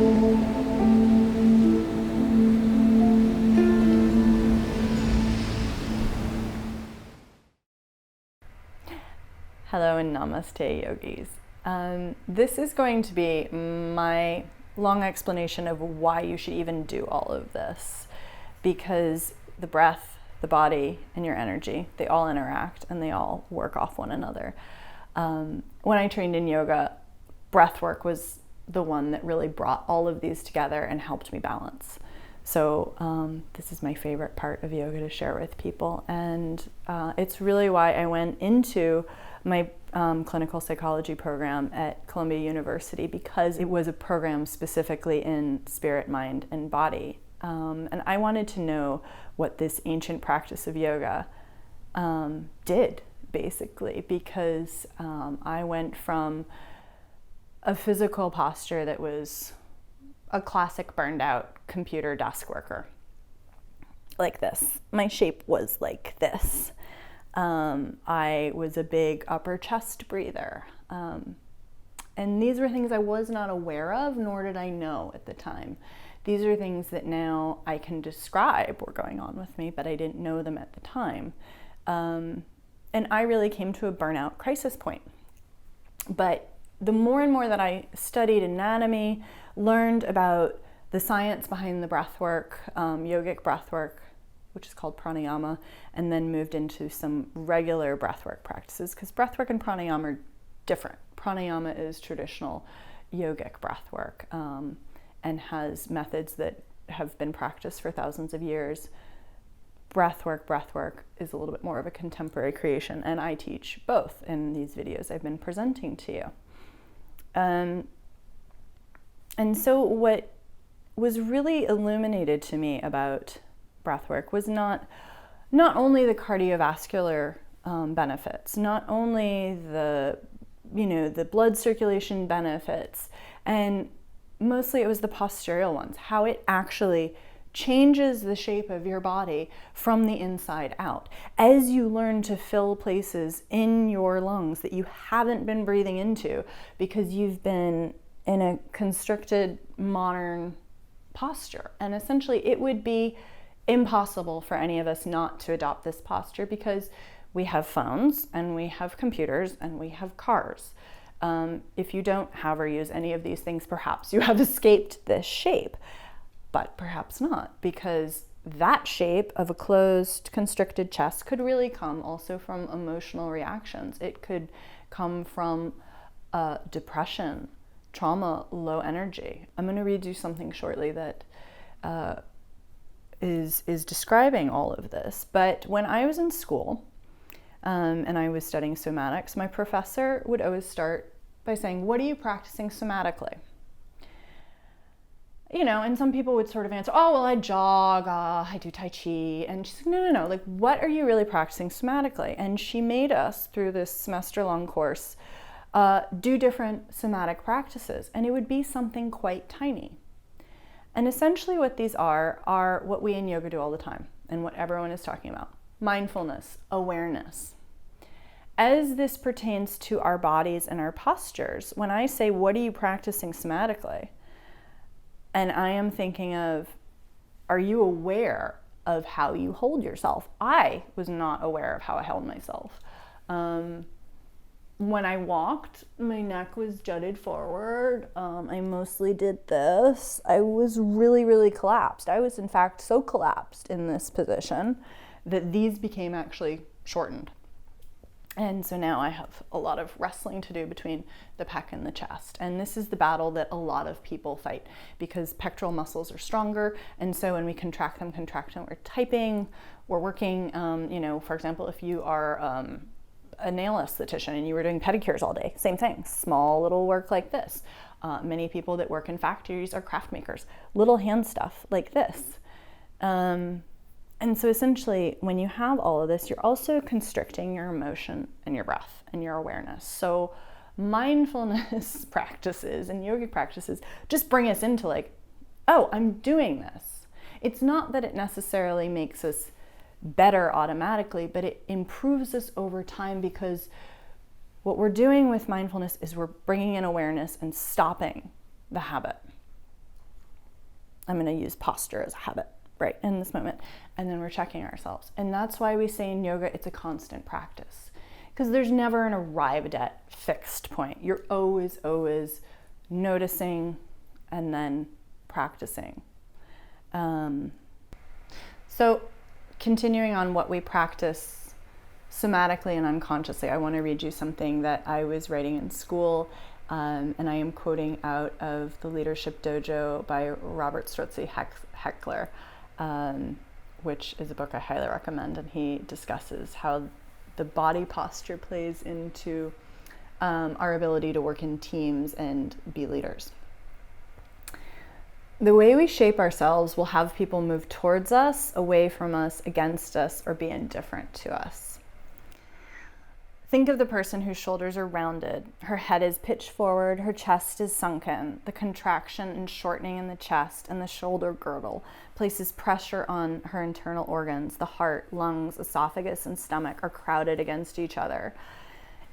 Hello and namaste, yogis. This is going to be my long explanation of why you should even do all of this, because the breath, the body, and your energy, they all interact and they all work off one another. When I trained in yoga, breathwork was the one that really brought all of these together and helped me balance. So this is my favorite part of yoga to share with people, and it's really why I went into my clinical psychology program at Columbia University, because it was a program specifically in spirit, mind, and body. And I wanted to know what this ancient practice of yoga did, basically, because I went from a physical posture that was a classic burned out computer desk worker, like this. My shape was like this. I was a big upper chest breather. And these were things I was not aware of, nor did I know at the time. These are things that now I can describe were going on with me, but I didn't know them at the time. And I really came to a burnout crisis point. But the more and more that I studied anatomy, learned about the science behind the breathwork, yogic breathwork, which is called pranayama, and then moved into some regular breathwork practices, because breathwork and pranayama are different. Pranayama is traditional yogic breathwork and has methods that have been practiced for thousands of years. Breathwork is a little bit more of a contemporary creation, and I teach both in these videos I've been presenting to you. And so what was really illuminated to me about breathwork was not only the cardiovascular benefits, not only the blood circulation benefits, and mostly it was the postural ones, how it actually changes the shape of your body from the inside out. As you learn to fill places in your lungs that you haven't been breathing into because you've been in a constricted modern posture. And essentially it would be impossible for any of us not to adopt this posture, because we have phones and we have computers and we have cars. If you don't have or use any of these things, perhaps you have escaped this shape, but perhaps not, because that shape of a closed, constricted chest could really come also from emotional reactions. It could come from depression, trauma, low energy. I'm going to read you something shortly that is describing all of this. But when I was in school and I was studying somatics, my professor would always start by saying, "What are you practicing somatically?" And some people would sort of answer, "Oh, well, I jog, I do Tai Chi." And she's like, no, like, what are you really practicing somatically? And she made us, through this semester-long course, do different somatic practices, and it would be something quite tiny. And essentially what these are what we in yoga do all the time, and what everyone is talking about: mindfulness, awareness. As this pertains to our bodies and our postures, when I say, what are you practicing somatically? And I am thinking of, are you aware of how you hold yourself? I was not aware of how I held myself. When I walked, my neck was jutted forward. I mostly did this. I was really, really collapsed. I was, in fact, so collapsed in this position that these became actually shortened. And so now I have a lot of wrestling to do between the pec and the chest. And this is the battle that a lot of people fight, because pectoral muscles are stronger. And so when we contract them, we're typing, we're working, for example, if you are a nail esthetician and you were doing pedicures all day, same thing, small little work like this. Many people that work in factories are craft makers, little hand stuff like this. And so essentially, when you have all of this, you're also constricting your emotion and your breath and your awareness. So mindfulness practices and yogic practices just bring us into like, oh, I'm doing this. It's not that it necessarily makes us better automatically, but it improves us over time, because what we're doing with mindfulness is we're bringing in awareness and stopping the habit. I'm going to use posture as a habit right in this moment. And then we're checking ourselves. And that's why we say in yoga, it's a constant practice, because there's never an arrived at fixed point. You're always noticing and then practicing. So continuing on what we practice somatically and unconsciously, I want to read you something that I was writing in school, and I am quoting out of The Leadership Dojo by Robert Strutzi Heckler, which is a book I highly recommend, and he discusses how the body posture plays into our ability to work in teams and be leaders. The way we shape ourselves will have people move towards us, away from us, against us, or be indifferent to us. Think of the person whose shoulders are rounded, her head is pitched forward, her chest is sunken. The contraction and shortening in the chest and the shoulder girdle places pressure on her internal organs. The heart, lungs, esophagus, and stomach are crowded against each other.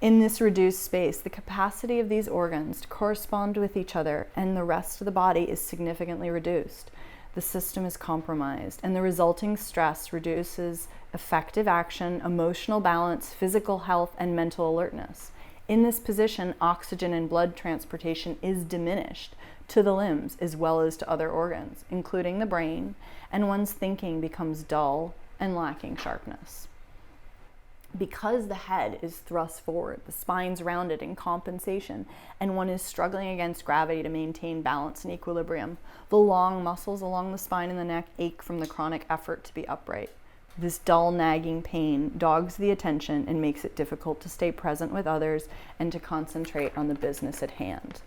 In this reduced space, the capacity of these organs to correspond with each other and the rest of the body is significantly reduced. The system is compromised, and the resulting stress reduces effective action, emotional balance, physical health, and mental alertness. In this position, oxygen and blood transportation is diminished to the limbs as well as to other organs, including the brain, and one's thinking becomes dull and lacking sharpness. Because the head is thrust forward, the spine's rounded in compensation, and one is struggling against gravity to maintain balance and equilibrium, the long muscles along the spine and the neck ache from the chronic effort to be upright. This dull, nagging pain dogs the attention and makes it difficult to stay present with others and to concentrate on the business at hand.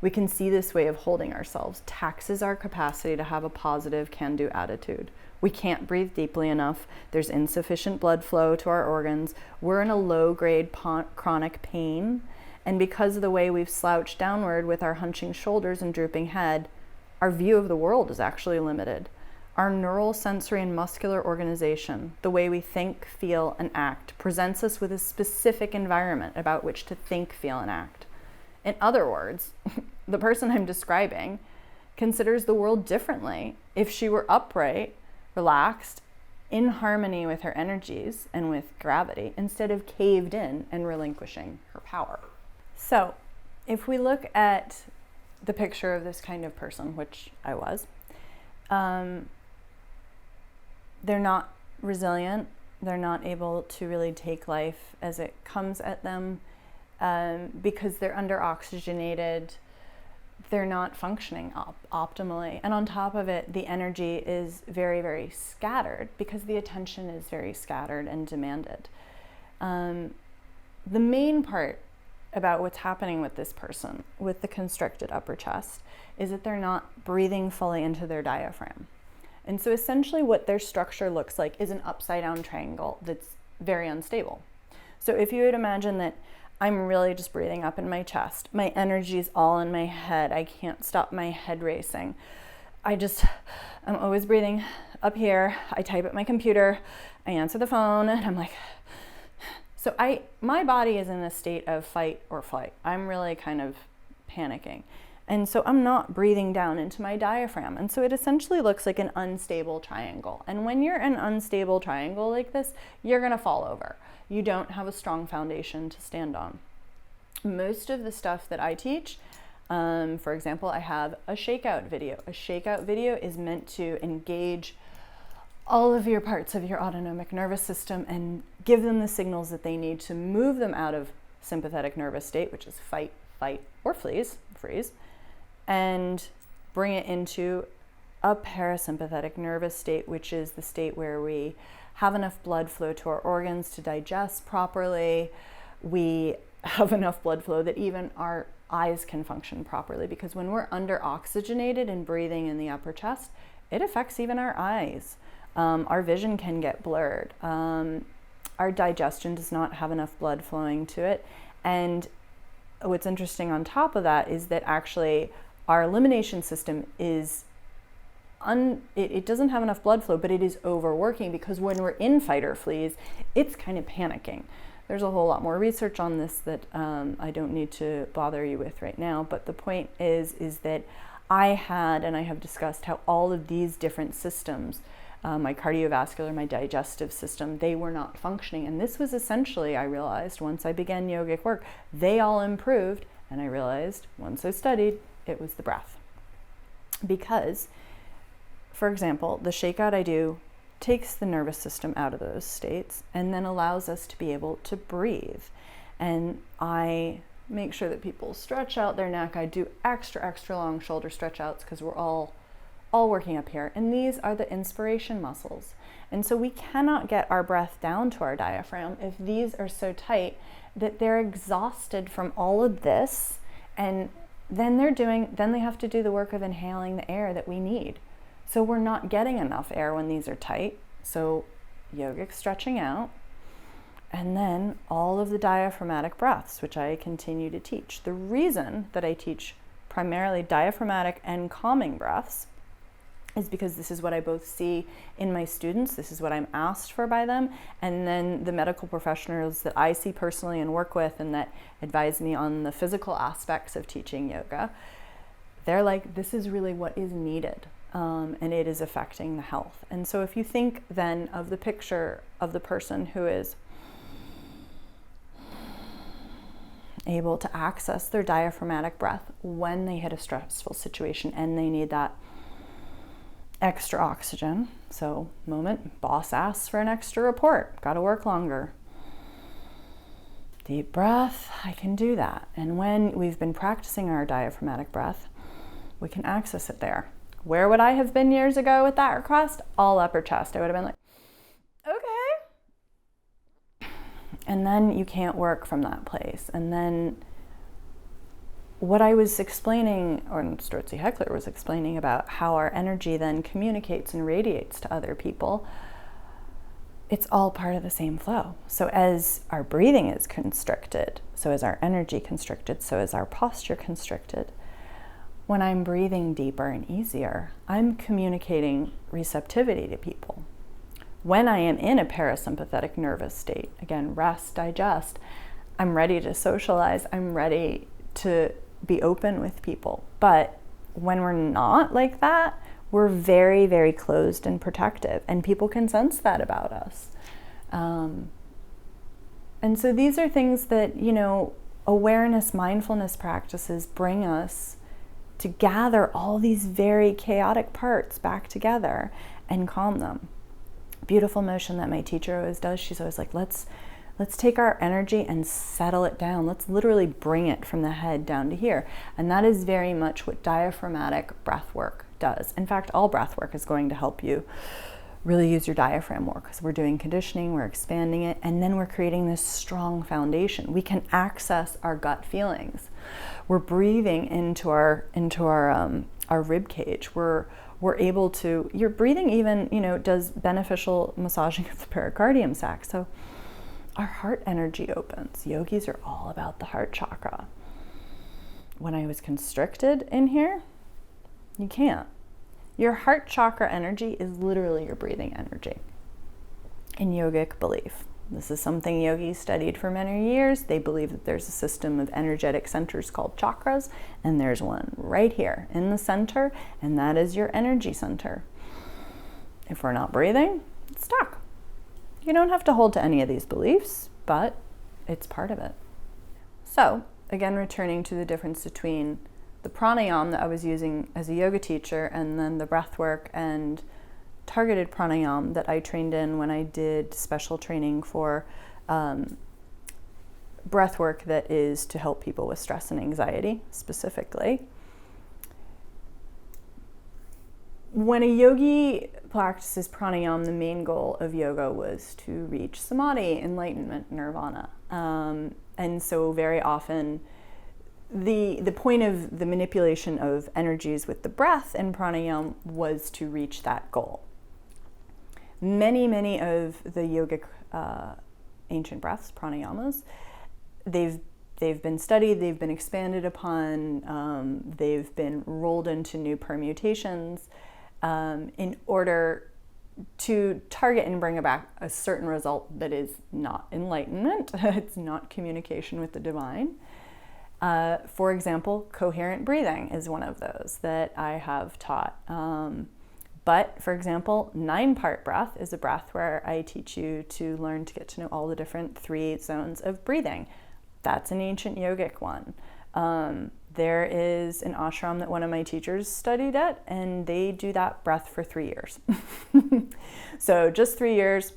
We can see this way of holding ourselves taxes our capacity to have a positive can-do attitude. We can't breathe deeply enough. There's insufficient blood flow to our organs. We're in a low-grade chronic pain. And because of the way we've slouched downward with our hunching shoulders and drooping head, our view of the world is actually limited. Our neural, sensory, and muscular organization, the way we think, feel, and act, presents us with a specific environment about which to think, feel, and act. In other words, the person I'm describing considers the world differently if she were upright, relaxed, in harmony with her energies and with gravity, instead of caved in and relinquishing her power. So, if we look at the picture of this kind of person, which I was, they're not resilient, they're not able to really take life as it comes at them, because they're under-oxygenated, they're not functioning optimally. And on top of it, the energy is very, very scattered because the attention is very scattered and demanded. The main part about what's happening with this person with the constricted upper chest is that they're not breathing fully into their diaphragm. And so essentially what their structure looks like is an upside down triangle that's very unstable. So if you would imagine that I'm really just breathing up in my chest. My energy is all in my head. I can't stop my head racing. I'm always breathing up here. I type at my computer. I answer the phone and I'm like, so my body is in a state of fight or flight. I'm really kind of panicking. And so I'm not breathing down into my diaphragm. And so it essentially looks like an unstable triangle. And when you're an unstable triangle like this, you're gonna fall over. You don't have a strong foundation to stand on. Most of the stuff that I teach, for example, I have a shakeout video. A shakeout video is meant to engage all of your parts of your autonomic nervous system and give them the signals that they need to move them out of sympathetic nervous state, which is fight, fight, or freeze, and bring it into a parasympathetic nervous state, which is the state where we have enough blood flow to our organs to digest properly. We have enough blood flow that even our eyes can function properly, because when we're under oxygenated and breathing in the upper chest, it affects even our eyes. Our vision can get blurred. Our digestion does not have enough blood flowing to it. And what's interesting on top of that is that actually our elimination system is it doesn't have enough blood flow, but it is overworking, because when we're in fight or fleas, it's kind of panicking. There's a whole lot more research on this that I don't need to bother you with right now, but the point is that I had, and I have discussed how all of these different systems, my cardiovascular, my digestive system, they were not functioning. And this was essentially, I realized once I began yogic work, they all improved. And I realized once I studied, it was the breath. Because, for example, the shakeout I do takes the nervous system out of those states and then allows us to be able to breathe. And I make sure that people stretch out their neck. I do extra long shoulder stretch outs because we're all working up here. And these are the inspiration muscles. And so we cannot get our breath down to our diaphragm if these are so tight that they're exhausted from all of this. And then they have to do the work of inhaling the air that we need. So we're not getting enough air when these are tight. So yogic stretching out. And then all of the diaphragmatic breaths, which I continue to teach. The reason that I teach primarily diaphragmatic and calming breaths is because this is what I both see in my students, this is what I'm asked for by them, and then the medical professionals that I see personally and work with and that advise me on the physical aspects of teaching yoga. They're like, this is really what is needed, and it is affecting the health. And so if you think then of the picture of the person who is able to access their diaphragmatic breath when they hit a stressful situation and they need that extra oxygen. So moment, boss asks for an extra report, got to work longer. Deep breath, I can do that. And when we've been practicing our diaphragmatic breath, we can access it there. Where would I have been years ago with that request? All upper chest. I would have been like, okay. And then you can't work from that place. And then what I was explaining, or Storzi Heckler was explaining about how our energy then communicates and radiates to other people, it's all part of the same flow. So as our breathing is constricted, so is our energy constricted, so is our posture constricted. When I'm breathing deeper and easier, I'm communicating receptivity to people. When I am in a parasympathetic nervous state, again, rest, digest, I'm ready to socialize, I'm ready to be open with people. But when we're not like that, we're very, very closed and protective, and people can sense that about us. And so these are things that, awareness, mindfulness practices bring us to gather all these very chaotic parts back together and calm them. Beautiful motion that my teacher always does. She's always like, let's take our energy and settle it down. Let's literally bring it from the head down to here. And that is very much what diaphragmatic breath work does. In fact, all breath work is going to help you really use your diaphragm more, because we're doing conditioning, we're expanding it, and then we're creating this strong foundation. We can access our gut feelings. We're breathing into our rib cage. We're able to, your breathing even, does beneficial massaging of the pericardium sac. So our heart energy opens. Yogis are all about the heart chakra. When I was constricted in here, you can't. Your heart chakra energy is literally your breathing energy in yogic belief. This is something yogis studied for many years. They believe that there's a system of energetic centers called chakras, and there's one right here in the center, and that is your energy center. If we're not breathing, it's stuck. You don't have to hold to any of these beliefs, but it's part of it. So, again, returning to the difference between the pranayama that I was using as a yoga teacher and then the breath work and targeted pranayama that I trained in when I did special training for breath work that is to help people with stress and anxiety specifically. When a yogi practices pranayama, the main goal of yoga was to reach samadhi, enlightenment, nirvana. And so very often the point of the manipulation of energies with the breath in pranayama was to reach that goal. Many of the yogic ancient breaths, pranayamas, they've been studied, they've been expanded upon, they've been rolled into new permutations in order to target and bring about a certain result that is not enlightenment, it's not communication with the divine. For example, coherent breathing is one of those that I have taught. But for example, 9-part breath is a breath where I teach you to learn to get to know all the different 3 zones of breathing. That's an ancient yogic one. There is an ashram that one of my teachers studied at, and they do that breath for 3 years. So just 3 years,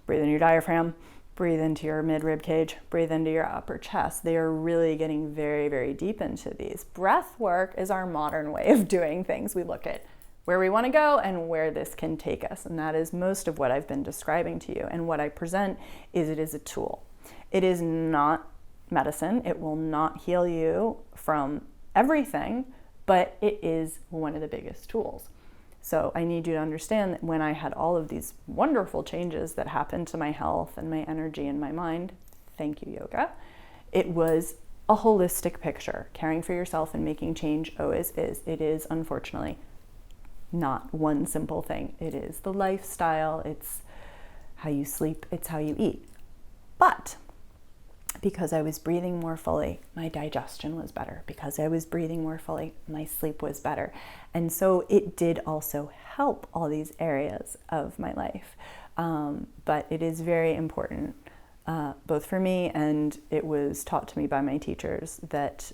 breathe in your diaphragm, breathe into your mid-rib cage, breathe into your upper chest. They are really getting very, very deep into these. Breath work is our modern way of doing things. We look at where we want to go and where this can take us. And that is most of what I've been describing to you. And what I present is it is a tool. It is not medicine. It will not heal you from everything, but it is one of the biggest tools. So I need you to understand that when I had all of these wonderful changes that happened to my health and my energy and my mind, thank you, yoga, it was a holistic picture. Caring for yourself and making change always is. It is, unfortunately, not one simple thing. It is the lifestyle, it's how you sleep, it's how you eat. But because I was breathing more fully, my digestion was better. Because I was breathing more fully, my sleep was better. And so it did also help all these areas of my life. But it is very important, both for me, and it was taught to me by my teachers, that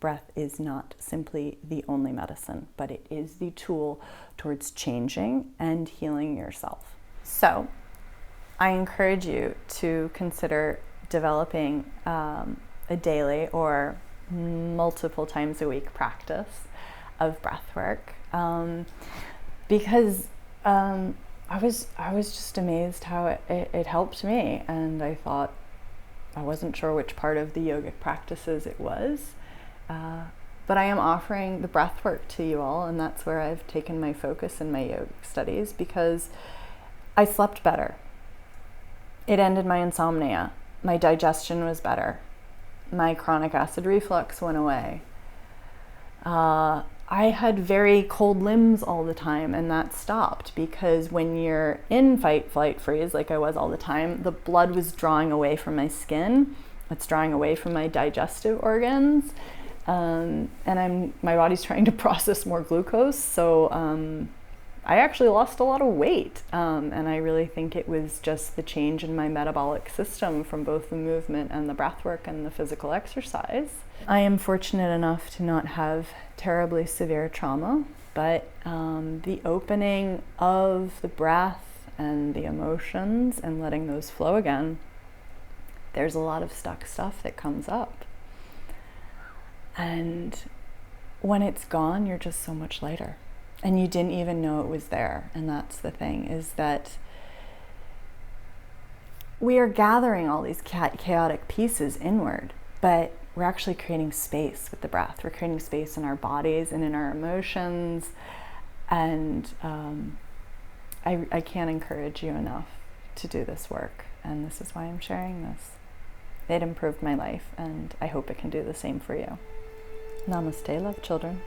breath is not simply the only medicine, but it is the tool towards changing and healing yourself. So I encourage you to consider developing a daily or multiple times a week practice of breath work, because I was just amazed how it helped me, and I thought, I wasn't sure which part of the yogic practices it was, but I am offering the breath work to you all, and that's where I've taken my focus in my yogic studies, because I slept better. It ended my insomnia. My digestion was better. My chronic acid reflux went away. I had very cold limbs all the time, and that stopped, because when you're in fight, flight, freeze, like I was all the time, the blood was drawing away from my skin. It's drawing away from my digestive organs. And my body's trying to process more glucose. So I actually lost a lot of weight, and I really think it was just the change in my metabolic system from both the movement and the breath work and the physical exercise. I am fortunate enough to not have terribly severe trauma, but the opening of the breath and the emotions and letting those flow again, there's a lot of stuck stuff that comes up. And when it's gone, you're just so much lighter. And you didn't even know it was there. And that's the thing, is that we are gathering all these chaotic pieces inward, but we're actually creating space with the breath. We're creating space in our bodies and in our emotions. And I can't encourage you enough to do this work. And this is why I'm sharing this. It improved my life, and I hope it can do the same for you. Namaste, love children.